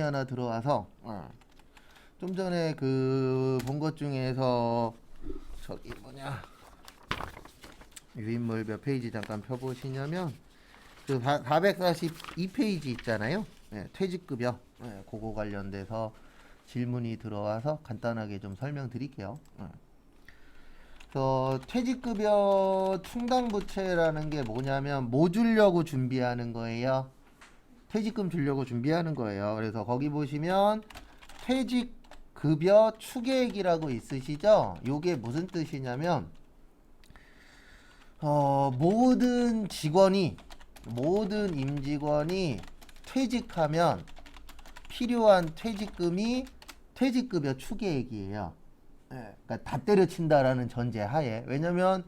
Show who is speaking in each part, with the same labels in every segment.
Speaker 1: 하나 들어와서 좀 전에 그 본 것 중에서 저기 뭐냐 유인물 몇 페이지 잠깐 펴보시냐면 그 442페이지 있잖아요. 퇴직급여 그거 관련돼서 질문이 들어와서 간단하게 좀 설명드릴게요. 그래서 퇴직급여 충당부채라는 게 뭐냐면 뭐 주려고 준비하는 거예요? 퇴직금 주려고 준비하는 거예요. 그래서 거기 보시면 퇴직급여 추계액이라고 있으시죠? 요게 무슨 뜻이냐면 모든 임직원이 퇴직하면 필요한 퇴직금이 퇴직급여 추계액이에요. 그러니까 다 때려친다라는 전제 하에. 왜냐면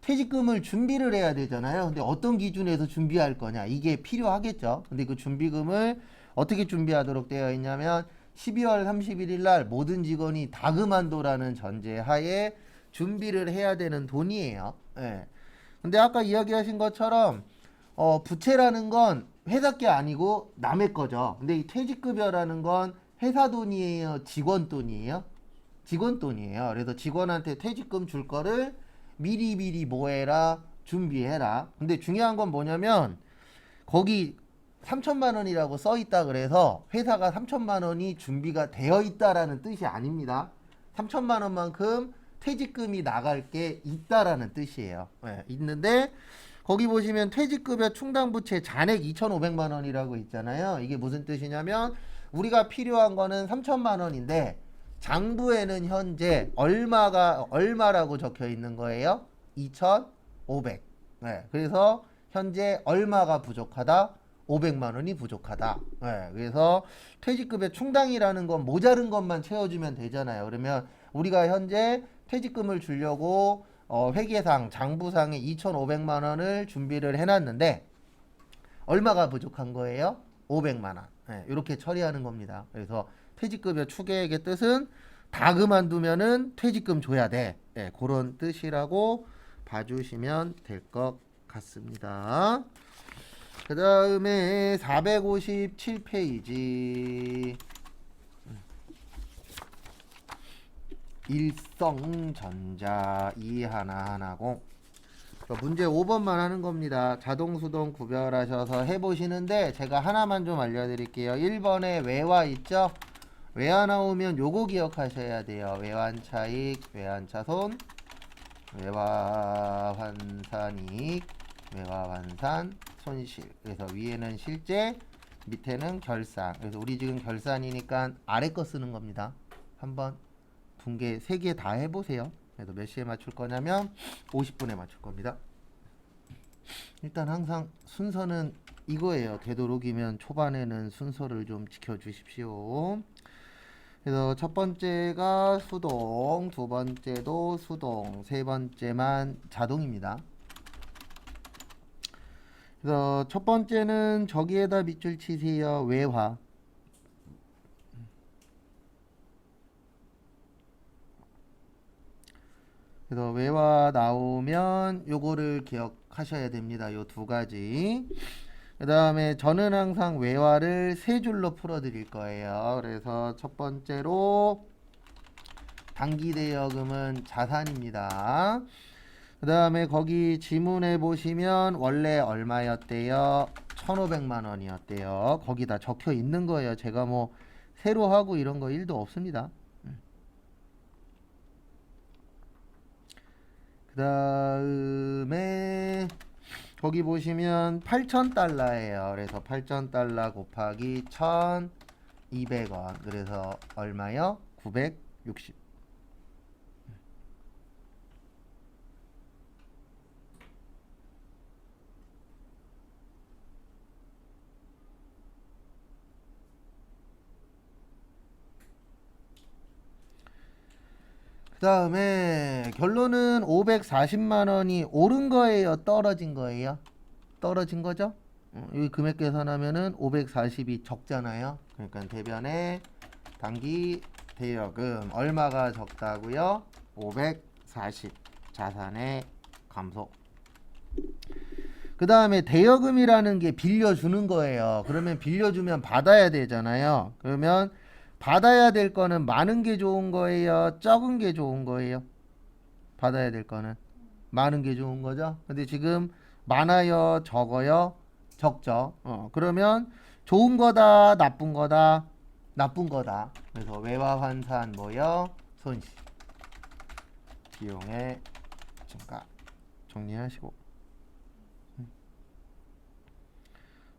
Speaker 1: 퇴직금을 준비를 해야 되잖아요. 근데 어떤 기준에서 준비할 거냐 이게 필요하겠죠. 근데 그 준비금을 어떻게 준비하도록 되어 있냐면 12월 31일 날 모든 직원이 다 그만둬라는 전제 하에 준비를 해야 되는 돈이에요. 근데 아까 이야기하신 것처럼 부채라는 건 회사 게 아니고 남의 거죠. 근데 이 퇴직급여라는 건 회사 돈이에요, 직원 돈이에요? 직원 돈이에요. 그래서 직원한테 퇴직금 줄 거를 미리 뭐 해라? 준비해라. 근데 중요한 건 뭐냐면 거기 3천만 원이라고 써 있다 그래서 회사가 3천만 원이 준비가 되어 있다라는 뜻이 아닙니다. 3천만 원만큼 퇴직금이 나갈 게 있다라는 뜻이에요. 있는데 거기 보시면 퇴직급여 충당부채 잔액 2,500만 원이라고 있잖아요. 이게 무슨 뜻이냐면 우리가 필요한 거는 3천만 원인데 장부에는 현재 얼마라고 적혀 있는 거예요? 2,500. 그래서 현재 얼마가 부족하다? 500만 원이 부족하다. 그래서 퇴직급여 충당이라는 건 모자른 것만 채워주면 되잖아요. 그러면 우리가 현재 퇴직금을 주려고 회계상 장부상에 2,500만 원을 준비를 해놨는데 얼마가 부족한 거예요? 500만 원. 이렇게 처리하는 겁니다. 그래서 퇴직급여 추계액의 뜻은 다 그만두면은 퇴직금 줘야 돼. 그런 뜻이라고 봐주시면 될 것 같습니다. 그 다음에 457페이지 일성전자 이하나하나공 문제 5번만 하는 겁니다. 자동 수동 구별하셔서 해보시는데 제가 하나만 좀 알려드릴게요. 1번에 외화 있죠? 외화 나오면 요거 기억하셔야 돼요. 외환차익, 외환차손, 외화환산이익, 외화환산, 손실. 그래서 위에는 실제, 밑에는 결산. 그래서 우리 지금 결산이니까 아래 거 쓰는 겁니다. 한번 분계 3개 다 해보세요. 그래서 몇 시에 맞출 거냐면 50분에 맞출 겁니다. 일단 항상 순서는 이거예요. 되도록이면 초반에는 순서를 좀 지켜주십시오. 그래서 첫 번째가 수동, 두 번째도 수동, 세 번째만 자동입니다. 그래서 첫 번째는 저기에다 밑줄 치세요. 외화. 그래서 외화 나오면 요거를 기억하셔야 됩니다. 요 두 가지. 그 다음에 저는 항상 외화를 세 줄로 풀어 드릴 거예요. 그래서 첫 번째로 단기대여금은 자산입니다. 그 다음에 거기 지문에 보시면 원래 얼마였대요? 1,500만 원이었대요. 거기 다 적혀 있는 거예요. 제가 뭐 새로 하고 이런 거 1도 없습니다. 그 다음에 거기 보시면 8,000달러예요. 그래서 8,000달러 곱하기 1,200원. 그래서 얼마요? 960. 그 다음에 결론은 540만 원이 오른 거예요? 떨어진 거예요? 떨어진 거죠? 여기 금액 계산하면은 540이 적잖아요. 그러니까 대변에 단기 대여금 얼마가 적다고요? 540 자산의 감소. 그 다음에 대여금이라는 게 빌려주는 거예요. 그러면 빌려주면 받아야 되잖아요. 그러면 받아야 될 거는 많은 게 좋은 거예요? 적은 게 좋은 거예요? 받아야 될 거는 많은 게 좋은 거죠. 근데 지금 많아요, 적어요, 적죠. 그러면 좋은 거다, 나쁜 거다, 나쁜 거다. 그래서 외화 환산 뭐요? 손실, 비용의 증가 정리하시고.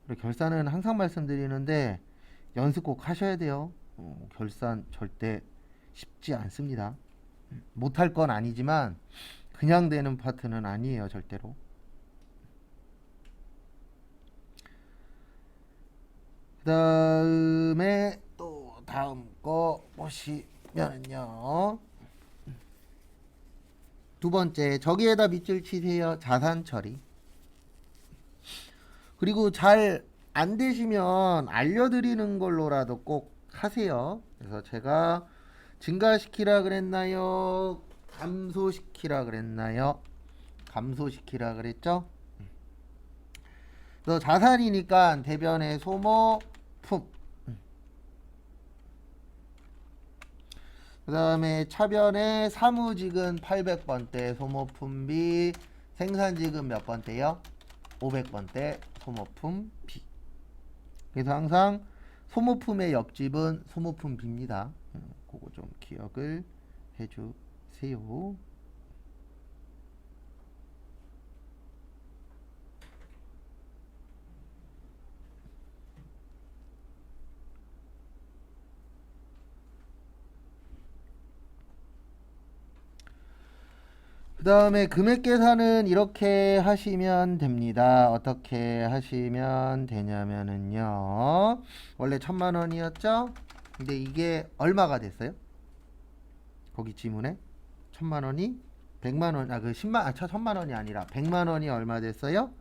Speaker 1: 그리고 결산은 항상 말씀드리는데 연습 꼭 하셔야 돼요. 결산 절대 쉽지 않습니다. 못할 건 아니지만 그냥 되는 파트는 아니에요, 절대로. 그 다음에 또 다음 거 보시면요. 두 번째, 저기에다 밑줄 치세요. 자산 처리. 그리고 잘 안 되시면 알려드리는 걸로라도 꼭 하세요. 그래서 제가 증가시키라 그랬나요? 감소시키라 그랬나요? 감소시키라 그랬죠? 그래서 자산이니까 대변의 소모품. 그 다음에 차변의 사무직은 800번대 소모품비, 생산직은 몇 번대요? 500번대 소모품비. 그래서 항상 소모품의 옆집은 소모품비입니다. 그거 좀 기억을 해주세요. 그 다음에 금액 계산은 이렇게 하시면 됩니다. 어떻게 하시면 되냐면은요. 원래 1000만원이었죠? 근데 이게 얼마가 됐어요? 거기 지문에 1000만원이 100만원, 그 10만, 1000만원이 아니라 100만원이 얼마 됐어요?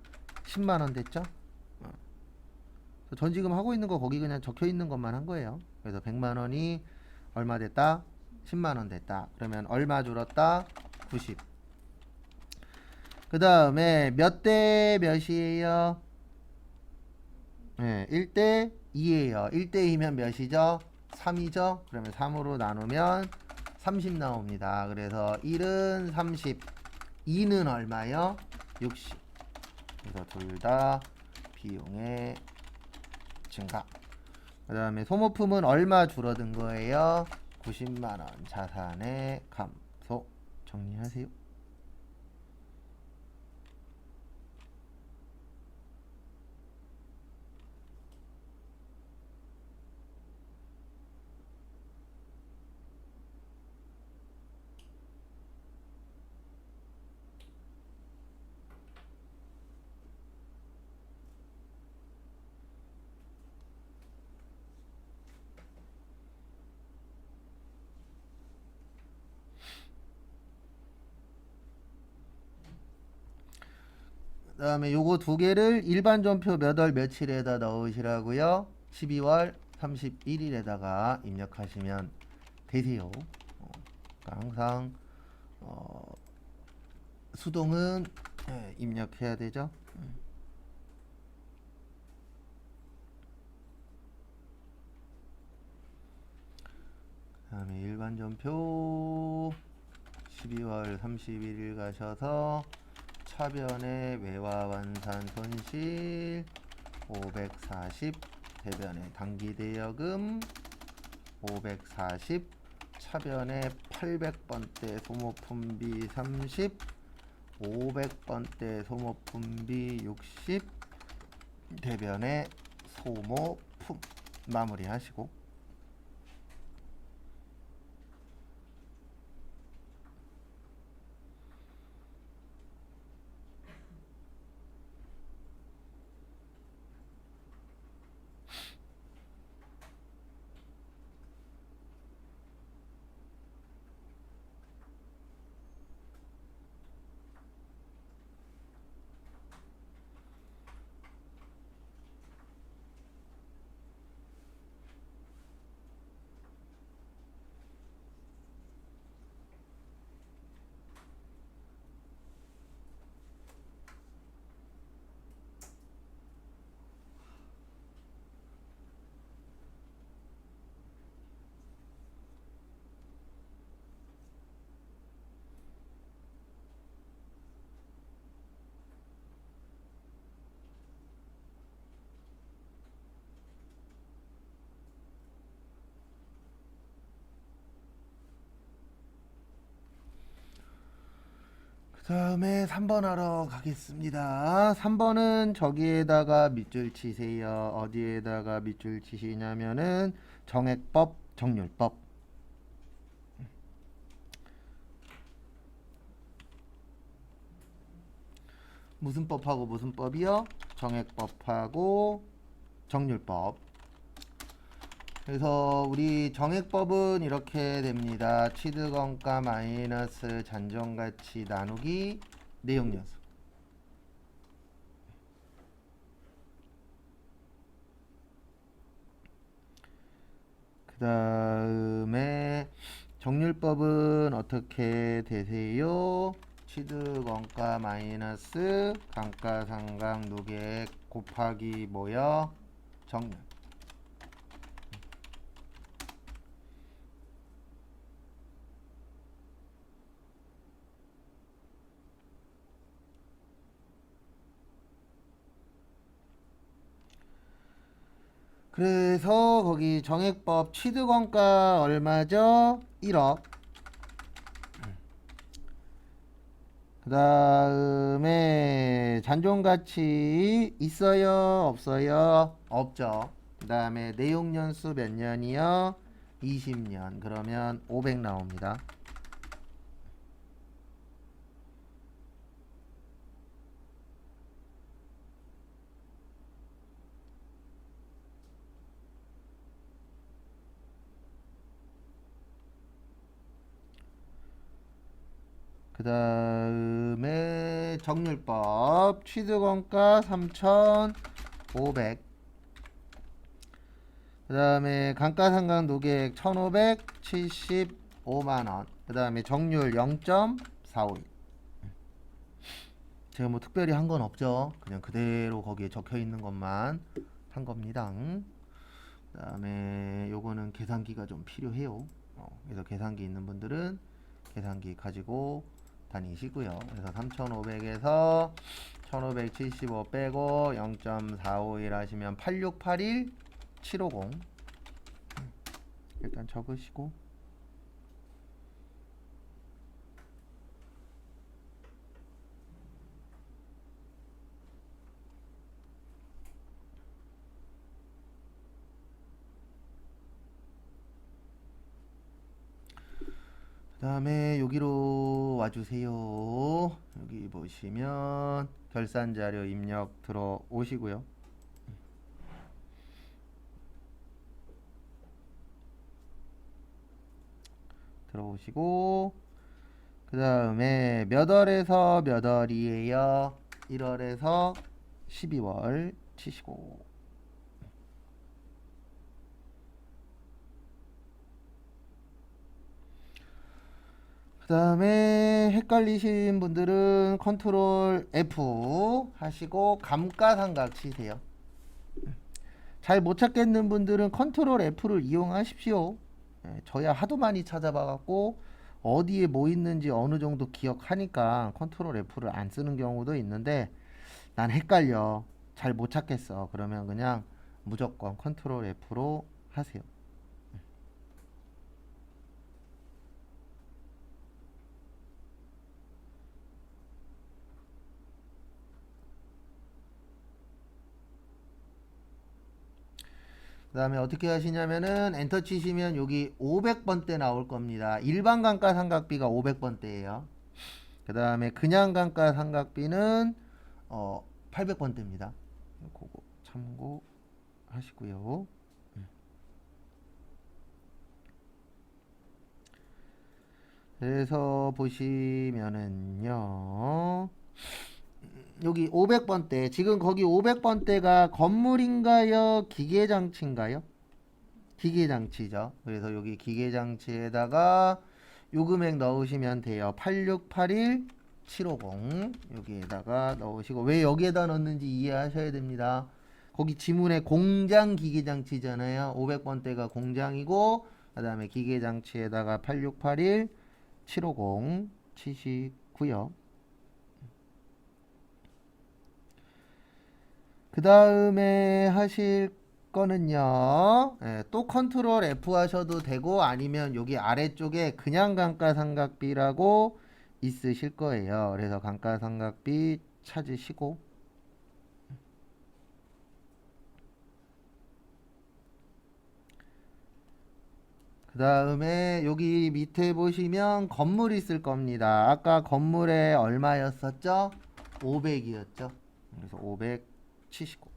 Speaker 1: 10만원 됐죠? 전지금 하고 있는 거 거기 그냥 적혀 있는 것만 한 거예요. 그래서 100만원이 얼마 됐다? 10만원 됐다. 그러면 얼마 줄었다? 90. 그 다음에 몇 대 몇이에요? 네, 1대 2예요. 1대 2면 몇이죠? 3이죠? 그러면 3으로 나누면 30 나옵니다. 그래서 1은 30, 2는 얼마요? 60. 그래서 둘 다 비용의 증가. 그 다음에 소모품은 얼마 줄어든 거예요? 90만원. 자산의 감소. 정리하세요. 그 다음에 요거 두 개를 일반 전표 몇 월 며칠에다 넣으시라고요? 12월 31일에다가 입력하시면 되세요. 그러니까 항상 수동은 입력해야 되죠. 그 다음에 일반 전표 12월 31일 가셔서 차변의 외화 환산 손실 540, 대변의 단기 대여금 540, 차변의 800번대 소모품비 30, 500번대 소모품비 60, 대변의 소모품 마무리하시고. 다음에 3번 하러 가겠습니다. 3번은 저기에다가 밑줄 치세요. 어디에다가 밑줄 치시냐면은 정액법, 정률법. 무슨 법하고 무슨 법이요? 정액법하고 정률법. 그래서 우리 정액법은 이렇게 됩니다. 취득원가 마이너스 잔존가치 나누기 내용연수. 그 다음에 정률법은 어떻게 되세요? 취득원가 마이너스 감가상각 누계액 곱하기 뭐요? 정률. 그래서 거기 정액법 취득원가 얼마죠? 1억. 그 다음에 잔존가치 있어요? 없어요? 없죠. 그 다음에 내용연수 몇 년이요? 20년. 그러면 500 나옵니다. 그 다음에 정률법 취득원가 3,500. 그 다음에 감가상각 노계액 1,575만원. 그 다음에 정률 0.451. 제가 뭐 특별히 한 건 없죠. 그냥 그대로 거기에 적혀 있는 것만 한 겁니다. 그 다음에 요거는 계산기가 좀 필요해요. 그래서 계산기 있는 분들은 계산기 가지고 다니시고요. 그래서 3,500에서 1,575 빼고 0.451 하시면 8681 750. 일단 적으시고 그 다음에 여기로 와주세요. 여기 보시면 결산자료 입력 들어오시고요. 들어오시고 그 다음에 몇 월에서 몇 월이에요? 1월에서 12월 치시고 그 다음에 헷갈리신 분들은 컨트롤 F 하시고 감가상각 치세요. 잘 못 찾겠는 분들은 컨트롤 F를 이용하십시오. 저야 하도 많이 찾아봐갖고 어디에 뭐 있는지 어느 정도 기억하니까 컨트롤 F를 안 쓰는 경우도 있는데 난 헷갈려. 잘 못 찾겠어. 그러면 그냥 무조건 컨트롤 F로 하세요. 그 다음에 어떻게 하시냐면은 엔터 치시면 여기 500번대 나올 겁니다. 일반 감가상각비가 500번대예요. 그 다음에 그냥 감가상각비는 800번대입니다. 그거 참고하시고요. 그래서 보시면은요. 여기 500번대. 지금 거기 500번대가 건물인가요? 기계장치인가요? 기계장치죠. 그래서 여기 기계장치에다가 요 금액 넣으시면 돼요. 8681 750 여기에다가 넣으시고 왜 여기에다 넣는지 이해하셔야 됩니다. 거기 지문에 공장 기계장치잖아요. 500번대가 공장이고 그 다음에 기계장치에다가 8681 750 치시고요. 그 다음에 하실 거는요. 또 컨트롤 F 하셔도 되고 아니면 여기 아래쪽에 그냥 감가상각비라고 있으실 거예요. 그래서 감가상각비 찾으시고, 그 다음에 여기 밑에 보시면 건물 있을 겁니다. 아까 건물에 얼마였었죠? 500이었죠. 그래서 579.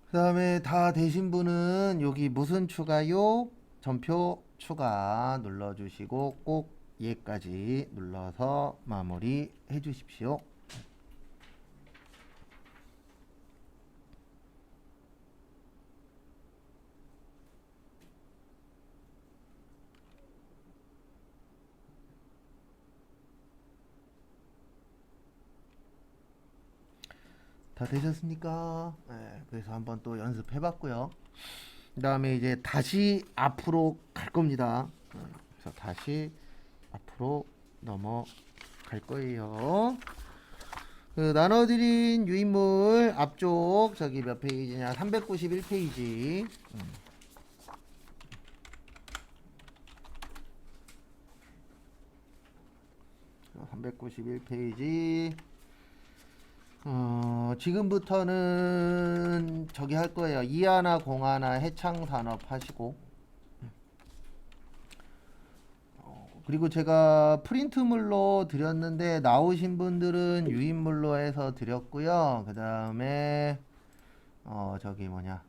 Speaker 1: 그 다음에 다 되신 분은 여기 무슨 추가요? 전표 추가 눌러주시고 꼭 얘까지 눌러서 마무리 해주십시오. 다 되셨습니까? 네, 그래서 한번 또 연습해 봤고요. 그 다음에 이제 다시 앞으로 갈 겁니다. 그래서 다시 앞으로 넘어갈 거예요. 그 나눠드린 유인물 앞쪽 저기 몇 페이지냐? 391페이지. 391페이지. 지금부터는 저기 할 거예요. 이하나 공하나 해창산업 하시고, 그리고 제가 프린트물로 드렸는데 나오신 분들은 유인물로 해서 드렸고요. 그 다음에 저기 뭐냐,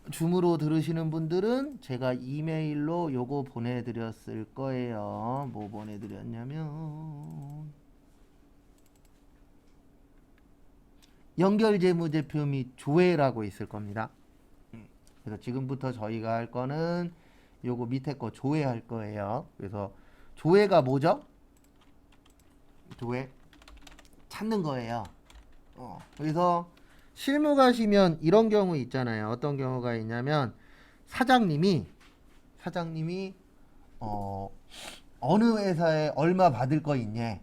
Speaker 1: 줌으로 들으시는 분들은 제가 이메일로 요거 보내드렸을 거예요. 뭐 보내드렸냐면 연결재무제표 및 조회라고 있을 겁니다. 그래서 지금부터 저희가 할 거는 요거 밑에 거 조회할 거예요. 그래서 조회가 뭐죠? 조회 찾는 거예요. 그래서 실무 가시면 이런 경우 있잖아요. 어떤 경우가 있냐면 사장님이 어느 회사에 얼마 받을 거 있냐?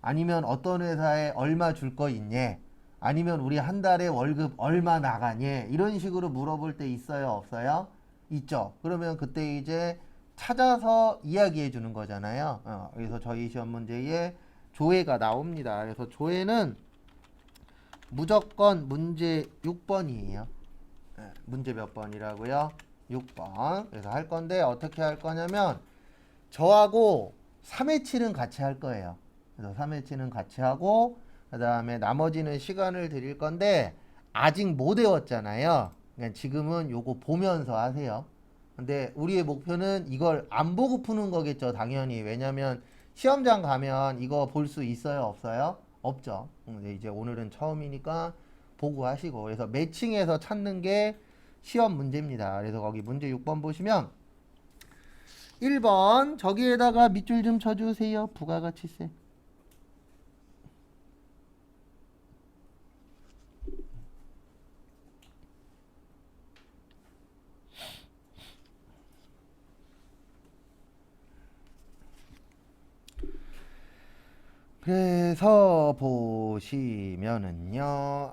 Speaker 1: 아니면 어떤 회사에 얼마 줄 거 있냐? 아니면 우리 한 달에 월급 얼마 나가냐? 이런 식으로 물어볼 때 있어요, 없어요? 있죠. 그러면 그때 이제 찾아서 이야기해 주는 거잖아요. 그래서 저희 시험 문제에 조회가 나옵니다. 그래서 조회는 무조건 문제 6번이에요. 문제 몇 번이라고요? 6번. 그래서 할 건데 어떻게 할 거냐면 저하고 3회치는 같이 할 거예요. 그래서 3회치는 같이 하고 그 다음에 나머지는 시간을 드릴 건데 아직 못 외웠잖아요. 그러니까 지금은 요거 보면서 하세요. 근데 우리의 목표는 이걸 안 보고 푸는 거겠죠, 당연히. 왜냐면 시험장 가면 이거 볼 수 있어요, 없어요? 없죠. 근데 이제 오늘은 처음이니까 보고 하시고. 그래서 매칭해서 찾는 게 시험 문제입니다. 그래서 거기 문제 6번 보시면 1번 저기에다가 밑줄 좀 쳐주세요. 부가가치세. 그래서 보시면은요,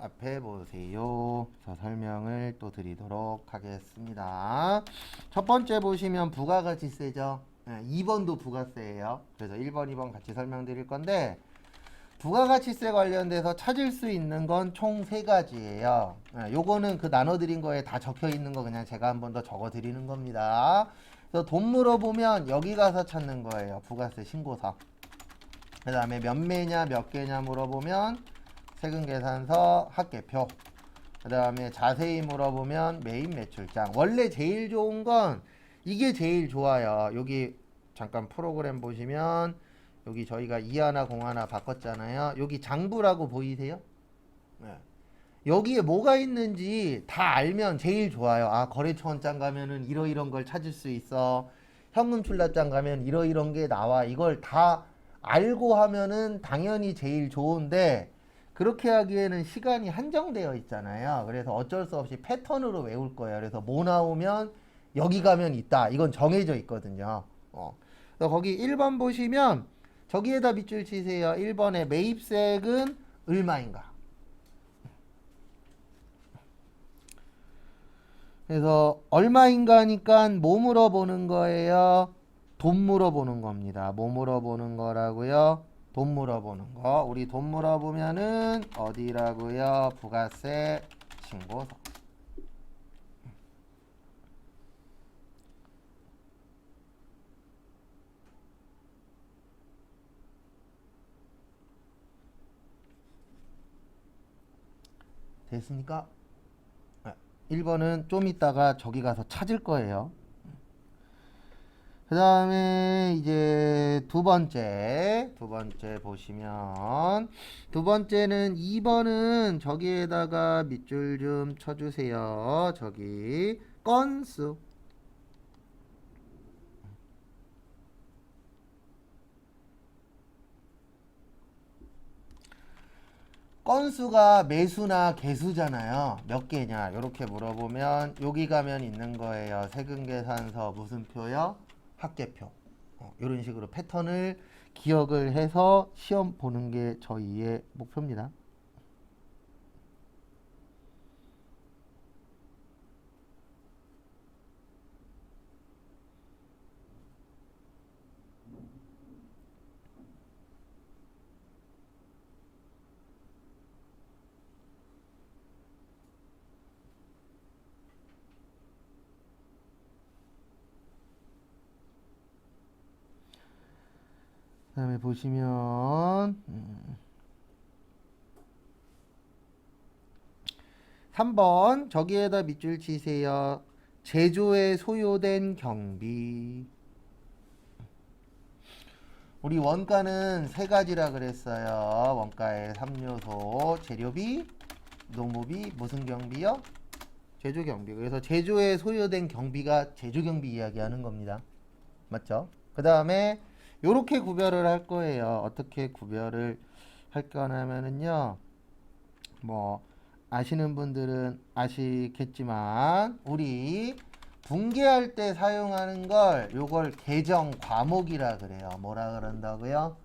Speaker 1: 앞에 보세요. 저 설명을 또 드리도록 하겠습니다. 첫 번째 보시면 부가가치세죠. 2번도 부가세예요. 그래서 1번, 2번 같이 설명드릴 건데 부가가치세 관련돼서 찾을 수 있는 건 총 3가지예요. 요거는 그 나눠드린 거에 다 적혀 있는 거 그냥 제가 한 번 더 적어 드리는 겁니다. 그래서 돈 물어보면 여기 가서 찾는 거예요. 부가세 신고서. 그 다음에 몇 매냐 몇 개냐 물어보면 세금계산서 합계표. 그 다음에 자세히 물어보면 매입 매출장. 원래 제일 좋은 건 이게 제일 좋아요. 여기 잠깐 프로그램 보시면 여기 저희가 이하나 공하나 바꿨잖아요. 여기 장부라고 보이세요? 네. 여기에 뭐가 있는지 다 알면 제일 좋아요. 아, 거래처원장 가면은 이러이런 걸 찾을 수 있어. 현금 출납장 가면 이러이런 게 나와. 이걸 다 알고 하면은 당연히 제일 좋은데 그렇게 하기에는 시간이 한정되어 있잖아요. 그래서 어쩔 수 없이 패턴으로 외울 거예요. 그래서 뭐 나오면 여기 가면 있다. 이건 정해져 있거든요. 그래서 거기 1번 보시면 저기에다 밑줄 치세요. 1번에 매입세액은 얼마인가? 그래서 얼마인가 하니까 뭐 물어보는 거예요? 돈 물어보는 겁니다. 뭐 물어보는 거라고요? 돈 물어보는 거. 우리 돈 물어보면은 어디라고요? 부가세 신고서. 됐습니까? 1번은 좀 이따가 저기 가서 찾을 거예요. 그 다음에 이제 두 번째 보시면 두 번째는 2번은 저기에다가 밑줄 좀 쳐주세요. 저기 건수. 건수가 매수나 개수잖아요. 몇 개냐 이렇게 물어보면 여기 가면 있는 거예요. 세금계산서 무슨 표요? 합계표. 이런 식으로 패턴을 기억을 해서 시험 보는 게 저희의 목표입니다. 그 다음에 보시면 3번 저기에다 밑줄 치세요. 제조에 소요된 경비. 우리 원가는 세 가지라 그랬어요. 원가의 3요소 재료비, 노무비, 무슨 경비요? 제조 경비. 그래서 제조에 소요된 경비가 제조 경비 이야기하는 겁니다. 맞죠? 그 다음에 요렇게 구별을 할 거예요. 어떻게 구별을 할 거냐면은요. 뭐 아시는 분들은 아시겠지만 우리 분계할 때 사용하는 걸 요걸 계정 과목이라 그래요. 뭐라 그런다고요?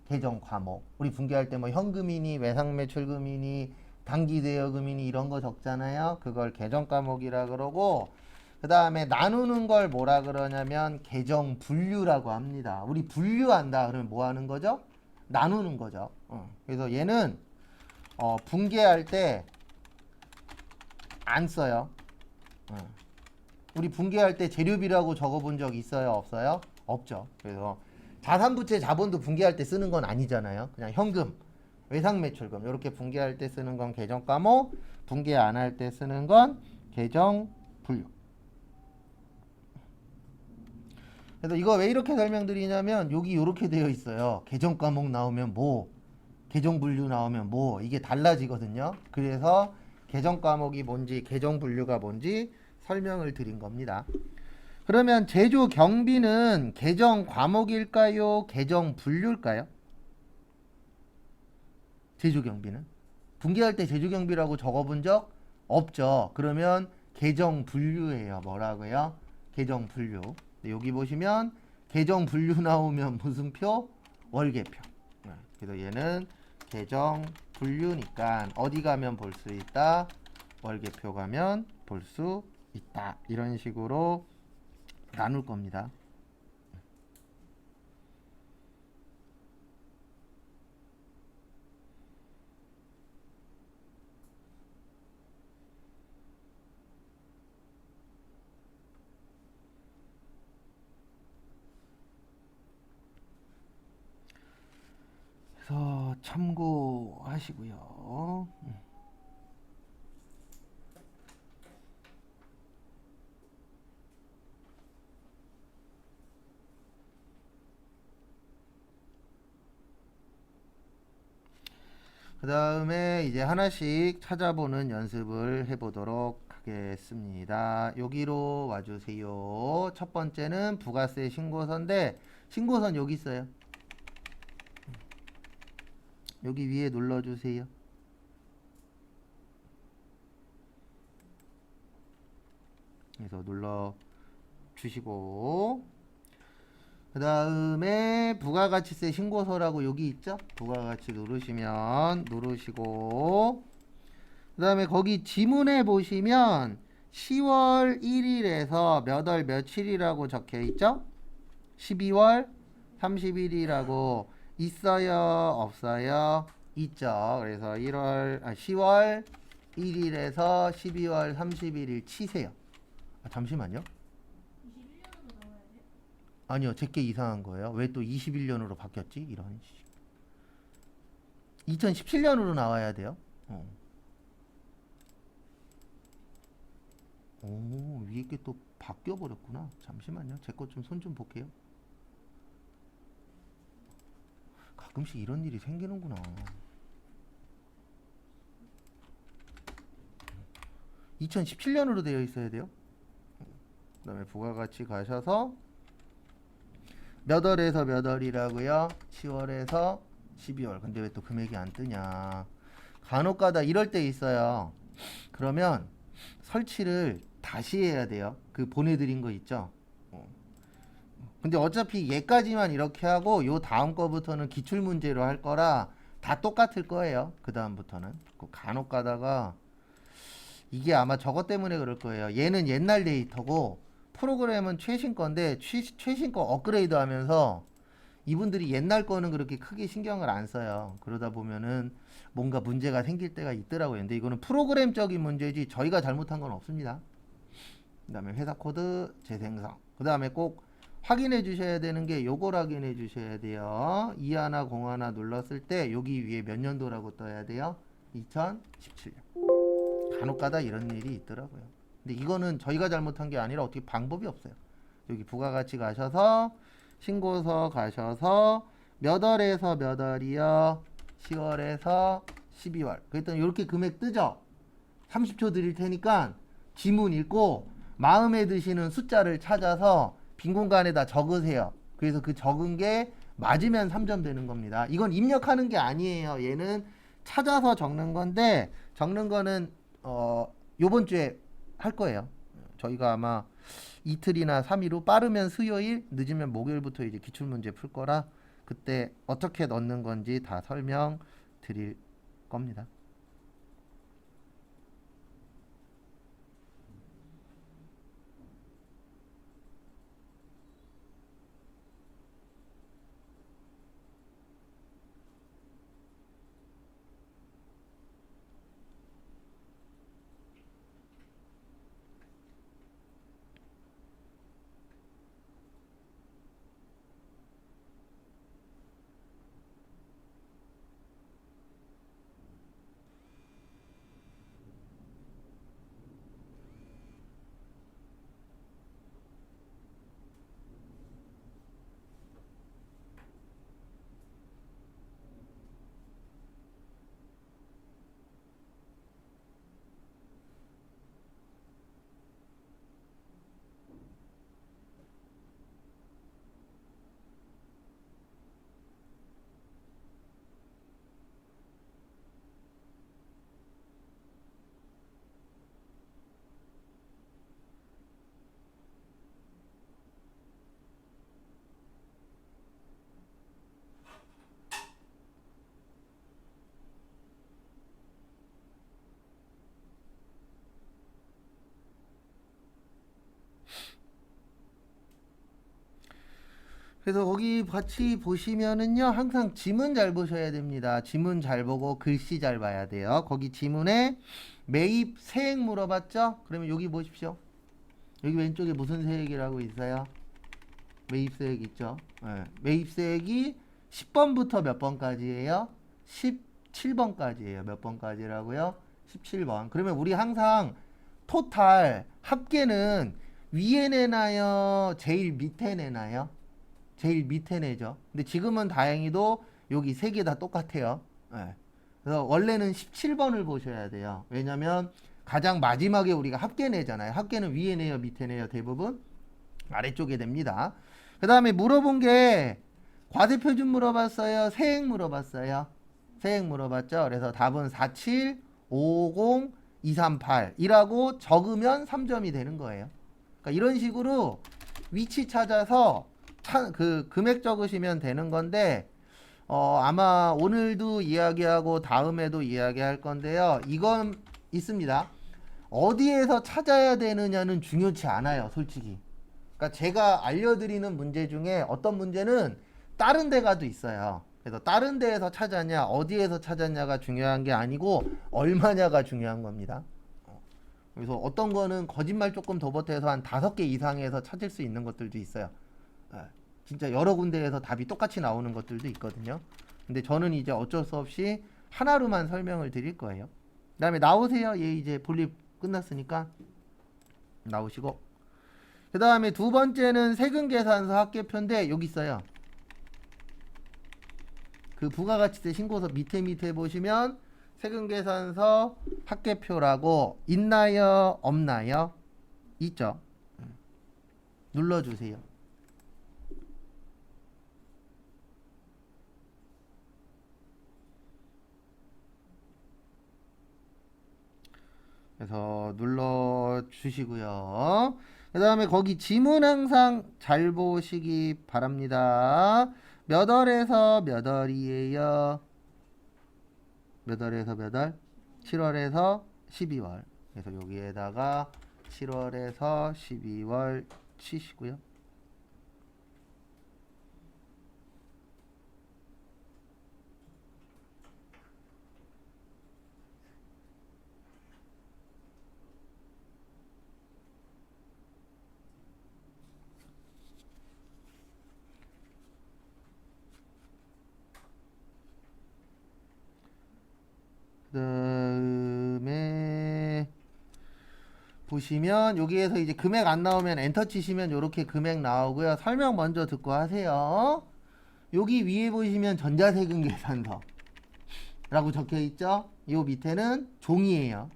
Speaker 1: 계정 과목. 우리 분계할 때 뭐 현금이니 외상매출금이니 단기대여금이니 이런 거 적잖아요. 그걸 계정 과목이라 그러고 그 다음에 나누는 걸 뭐라 그러냐면 계정 분류라고 합니다. 우리 분류한다 그러면 뭐 하는 거죠? 나누는 거죠. 그래서 얘는 분계할 때 안 써요. 우리 분계할 때 재료비라고 적어본 적 있어요? 없어요? 없죠. 그래서 자산부채 자본도 분계할 때 쓰는 건 아니잖아요. 그냥 현금, 외상매출금 이렇게 분계할 때 쓰는 건 계정 과목, 분계 안 할 때 쓰는 건 계정 분류. 그래서 이거 왜 이렇게 설명드리냐면 여기 이렇게 되어 있어요. 계정 과목 나오면 뭐, 계정 분류 나오면 뭐 이게 달라지거든요. 그래서 계정 과목이 뭔지 계정 분류가 뭔지 설명을 드린 겁니다. 그러면 제조 경비는 계정 과목일까요? 계정 분류일까요? 제조 경비는 분기할 때 제조 경비라고 적어본 적 없죠. 그러면 계정 분류예요. 뭐라고요? 계정 분류. 여기 보시면 계정 분류 나오면 무슨 표? 월계표. 그래서 얘는 계정 분류니까 어디 가면 볼 수 있다? 월계표 가면 볼 수 있다. 이런 식으로 나눌 겁니다. 그래서 참고하시고요. 그 다음에 이제 하나씩 찾아보는 연습을 해보도록 하겠습니다. 여기로 와주세요. 첫 번째는 부가세 신고서인데, 신고서는 여기 있어요. 여기 위에 눌러주세요. 그래서 눌러주시고, 그 다음에 부가가치세 신고서라고 여기 있죠? 부가가치 누르시고, 그 다음에 거기 지문에 보시면 10월 1일에서 몇 월 며칠이라고 적혀 있죠? 12월 30일이라고 있어요? 없어요? 있죠. 그래서 10월 1일에서 12월 31일 치세요. 잠시만요.
Speaker 2: 21년으로 나와야 돼?
Speaker 1: 아니요, 제게 이상한 거예요. 왜 또 21년으로 바뀌었지? 이런. 2017년으로 나와야 돼요. 오, 위에 게 또 바뀌어 버렸구나. 잠시만요. 제 거 좀 손 좀 볼게요. 가끔씩 이런 일이 생기는구나. 2017년으로 되어 있어야 돼요. 그 다음에 부가가치 가셔서 몇 월에서 몇 월이라고요? 10월에서 12월. 근데 왜 또 금액이 안 뜨냐? 간혹가다 이럴 때 있어요. 그러면 설치를 다시 해야 돼요. 그 보내드린 거 있죠? 근데 어차피 얘까지만 이렇게 하고 요 다음 거부터는 기출문제로 할 거라 다 똑같을 거예요. 그 다음부터는. 간혹 가다가 이게 아마 저것 때문에 그럴 거예요. 얘는 옛날 데이터고 프로그램은 최신 건데 최신 거 업그레이드 하면서 이분들이 옛날 거는 그렇게 크게 신경을 안 써요. 그러다 보면은 뭔가 문제가 생길 때가 있더라고요. 근데 이거는 프로그램적인 문제지 저희가 잘못한 건 없습니다. 그 다음에 회사 코드 재생성. 그 다음에 꼭 확인해 주셔야 되는 게 요걸 확인해 주셔야 돼요. 2하나 0하나 눌렀을 때 여기 위에 몇 년도라고 떠야 돼요? 2017년. 간혹 가다 이런 일이 있더라고요. 근데 이거는 저희가 잘못한 게 아니라 어떻게 방법이 없어요. 여기 부가가치 가셔서 신고서 가셔서 몇 월에서 몇 월이요? 10월에서 12월. 그랬더니 이렇게 금액 뜨죠? 30초 드릴 테니까 지문 읽고 마음에 드시는 숫자를 찾아서 빈 공간에다 적으세요. 그래서 그 적은 게 맞으면 3점 되는 겁니다. 이건 입력하는 게 아니에요. 얘는 찾아서 적는 건데 적는 거는 요번 주에 할 거예요. 저희가 아마 이틀이나 3일 후 빠르면 수요일, 늦으면 목요일부터 이제 기출문제 풀 거라 그때 어떻게 넣는 건지 다 설명 드릴 겁니다. 그래서 거기 같이 보시면은요, 항상 지문 잘 보셔야 됩니다. 지문 잘 보고 글씨 잘 봐야 돼요. 거기 지문에 매입 세액 물어봤죠? 그러면 여기 보십시오. 여기 왼쪽에 무슨 세액이라고 있어요? 매입 세액 있죠? 네. 매입 세액이 10번부터 몇 번까지예요? 17번까지예요. 몇 번까지라고요? 17번. 그러면 우리 항상 토탈 합계는 위에 내나요? 제일 밑에 내나요? 제일 밑에 내죠. 근데 지금은 다행히도 여기 세 개 다 똑같아요. 네. 그래서 원래는 17번을 보셔야 돼요. 왜냐면 가장 마지막에 우리가 합계 내잖아요. 합계는 위에 내요, 밑에 내요, 대부분 아래쪽에 됩니다. 그 다음에 물어본 게 과대표준 물어봤어요, 세행 물어봤어요. 세행 물어봤죠. 그래서 답은 47, 550, 238이라고 적으면 3점이 되는 거예요. 그러니까 이런 식으로 위치 찾아서 그 금액 적으시면 되는 건데 아마 오늘도 이야기하고 다음에도 이야기할 건데요. 이건 있습니다. 어디에서 찾아야 되느냐는 중요치 않아요, 솔직히. 그러니까 제가 알려드리는 문제 중에 어떤 문제는 다른 데 가도 있어요. 그래서 다른 데에서 찾았냐, 어디에서 찾았냐가 중요한 게 아니고 얼마냐가 중요한 겁니다. 그래서 어떤 거는 거짓말 조금 더 보태서 한 5개 이상에서 찾을 수 있는 것들도 있어요. 진짜 여러 군데에서 답이 똑같이 나오는 것들도 있거든요. 근데 저는 이제 어쩔 수 없이 하나로만 설명을 드릴 거예요. 그 다음에 나오세요. 얘 이제 볼일 끝났으니까 나오시고. 그 다음에 두 번째는 세금계산서 합계표인데 여기 있어요. 그 부가가치세 신고서 밑에 보시면 세금계산서 합계표라고 있나요? 없나요? 있죠. 눌러주세요. 그래서 눌러주시고요. 그 다음에 거기 지문 항상 잘 보시기 바랍니다. 몇 월에서 몇 월이에요? 몇 월에서 몇 월? 7월에서 12월. 그래서 여기에다가 7월에서 12월 치시고요. 그다음에 보시면 여기에서 이제 금액 안 나오면 엔터 치시면 이렇게 금액 나오고요. 설명 먼저 듣고 하세요. 여기 위에 보시면 전자세금 계산서 라고 적혀 있죠. 요 밑에는 종이에요.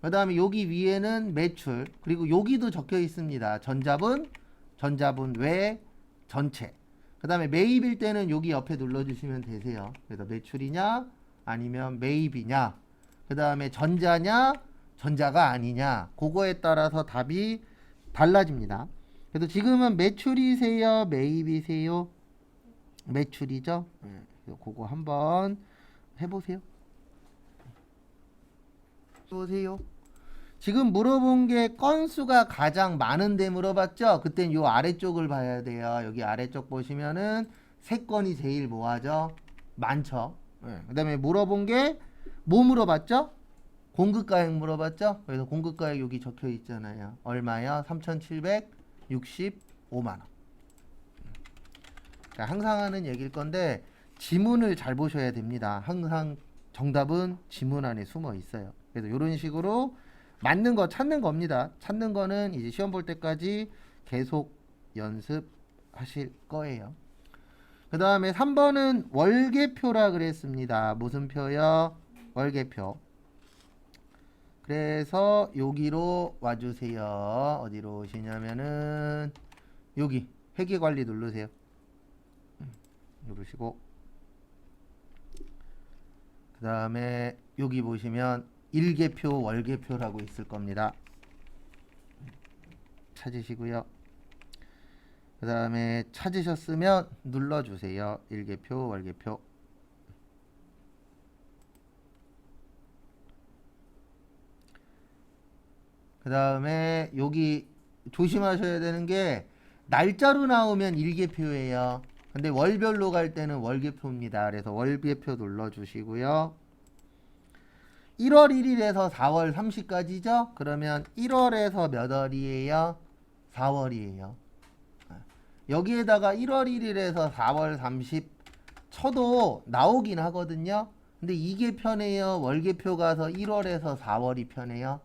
Speaker 1: 그 다음에 여기 위에는 매출, 그리고 여기도 적혀 있습니다. 전자분 외 전체. 그 다음에 매입일 때는 여기 옆에 눌러주시면 되세요. 그래서 매출이냐 아니면 매입이냐, 그 다음에 전자냐 전자가 아니냐, 그거에 따라서 답이 달라집니다. 그래서 지금은 매출이세요 매입이세요? 매출이죠. 그거 한번 해보세요. 보세요. 지금 물어본 게 건수가 가장 많은데 물어봤죠? 그땐 요 아래쪽을 봐야 돼요. 여기 아래쪽 보시면은 3건이 제일 뭐하죠? 많죠. 그 다음에 물어본 게 뭐 물어봤죠? 공급가액 물어봤죠? 그래서 공급가액 여기 적혀 있잖아요. 얼마요? 3,765만원. 항상 하는 얘기일 건데 지문을 잘 보셔야 됩니다. 항상 정답은 지문 안에 숨어 있어요. 그래서 이런 식으로 맞는 거 찾는 겁니다. 찾는 거는 이제 시험 볼 때까지 계속 연습하실 거예요. 그 다음에 3번은 월계표라 그랬습니다. 무슨 표요? 월계표. 그래서 여기로 와주세요. 어디로 오시냐면은 여기 회계관리 누르세요. 누르시고 그 다음에 여기 보시면 일계표 월계표라고 있을 겁니다. 찾으시고요. 그 다음에 찾으셨으면 눌러주세요. 일계표 월계표. 그 다음에 여기 조심하셔야 되는 게 날짜로 나오면 일계표예요. 근데 월별로 갈 때는 월계표입니다. 그래서 월계표 눌러주시고요. 1월 1일에서 4월 30까지죠? 그러면 1월에서 몇 월이에요? 4월이에요. 여기에다가 1월 1일에서 4월 30 쳐도 나오긴 하거든요. 근데 이게 편해요? 월계표 가서 1월에서 4월이 편해요?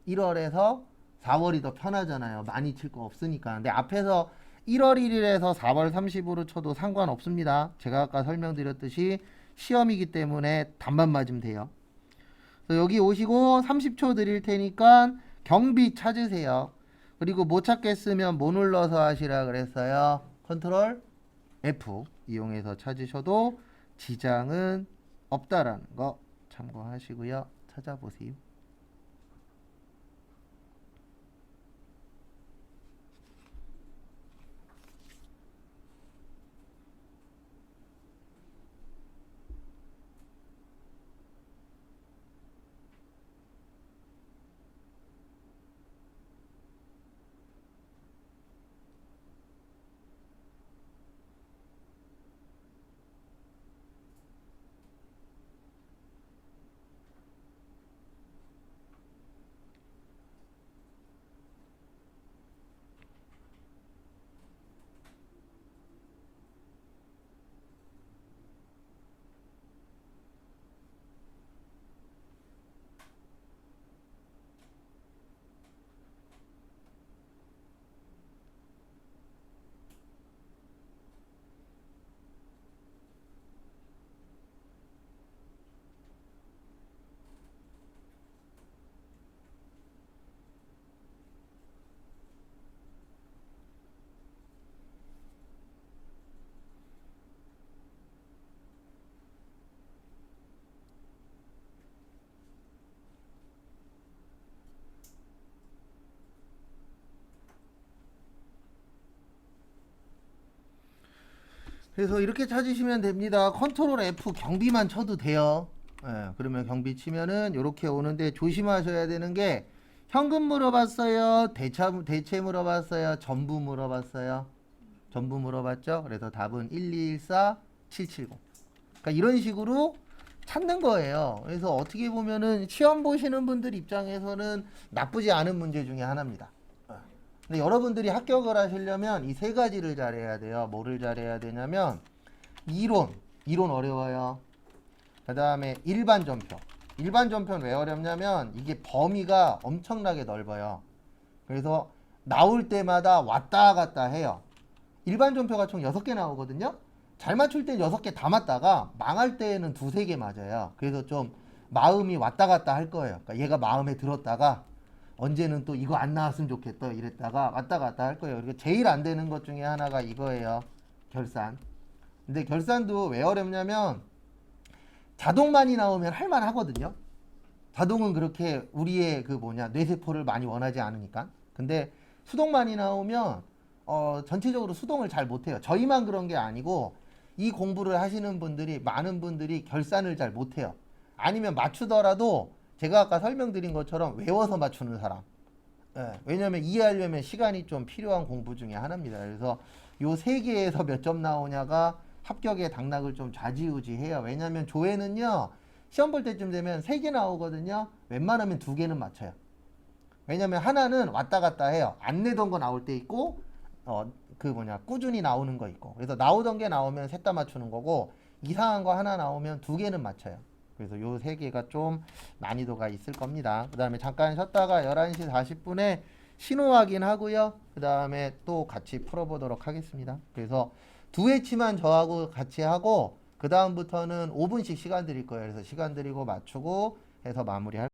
Speaker 1: 1월에서 4월이 더 편하잖아요. 많이 칠 거 없으니까. 근데 앞에서 1월 1일에서 4월 30으로 쳐도 상관없습니다. 제가 아까 설명드렸듯이 시험이기 때문에 답만 맞으면 돼요. 그래서 여기 오시고 30초 드릴 테니까 경비 찾으세요. 그리고 못 찾겠으면 뭐 눌러서 하시라 그랬어요. 컨트롤 F 이용해서 찾으셔도 지장은 없다라는 거 참고하시고요. 찾아보세요. 그래서 이렇게 찾으시면 됩니다. 컨트롤 F 경비만 쳐도 돼요. 예, 그러면 경비 치면은 이렇게 오는데 조심하셔야 되는 게 현금 물어봤어요. 대체 물어봤어요. 전부 물어봤어요. 전부 물어봤죠. 그래서 답은 1214 770. 그러니까 이런 식으로 찾는 거예요. 그래서 어떻게 보면은 시험 보시는 분들 입장에서는 나쁘지 않은 문제 중에 하나입니다. 근데 여러분들이 합격을 하시려면 이 세 가지를 잘해야 돼요. 뭐를 잘해야 되냐면 이론 어려워요. 그 다음에 일반 전표. 일반 전표는 왜 어렵냐면 이게 범위가 엄청나게 넓어요. 그래서 나올 때마다 왔다 갔다 해요. 일반 전표가 총 6개 나오거든요. 잘 맞출 땐 6개 다 맞다가 망할 때에는 2-3개 맞아요. 그래서 좀 마음이 왔다 갔다 할 거예요. 그러니까 얘가 마음에 들었다가 언제는 또 이거 안 나왔으면 좋겠다 이랬다가 왔다 갔다 할 거예요. 그리고 제일 안 되는 것 중에 하나가 이거예요. 결산. 근데 결산도 왜 어렵냐면 자동만이 나오면 할만 하거든요. 자동은 그렇게 우리의 뇌세포를 많이 원하지 않으니까. 근데 수동만이 나오면 전체적으로 수동을 잘 못해요. 저희만 그런 게 아니고 이 공부를 하시는 분들이 많은 분들이 결산을 잘 못해요. 아니면 맞추더라도 제가 아까 설명드린 것처럼 외워서 맞추는 사람. 예, 왜냐면 이해하려면 시간이 좀 필요한 공부 중에 하나입니다. 그래서 요 세 개에서 몇 점 나오냐가 합격의 당락을 좀 좌지우지해요. 왜냐면 조회는요, 시험 볼 때쯤 되면 3개 나오거든요. 웬만하면 2개는 맞춰요. 왜냐면 하나는 왔다 갔다 해요. 안 내던 거 나올 때 있고, 꾸준히 나오는 거 있고. 그래서 나오던 게 나오면 셋 다 맞추는 거고, 이상한 거 하나 나오면 2개는 맞춰요. 그래서 요 3개가 좀 난이도가 있을 겁니다. 그 다음에 잠깐 쉬었다가 11시 40분에 신호 확인하고요. 그 다음에 또 같이 풀어보도록 하겠습니다. 그래서 2회치만 저하고 같이 하고 그 다음부터는 5분씩 시간 드릴 거예요. 그래서 시간 드리고 맞추고 해서 마무리할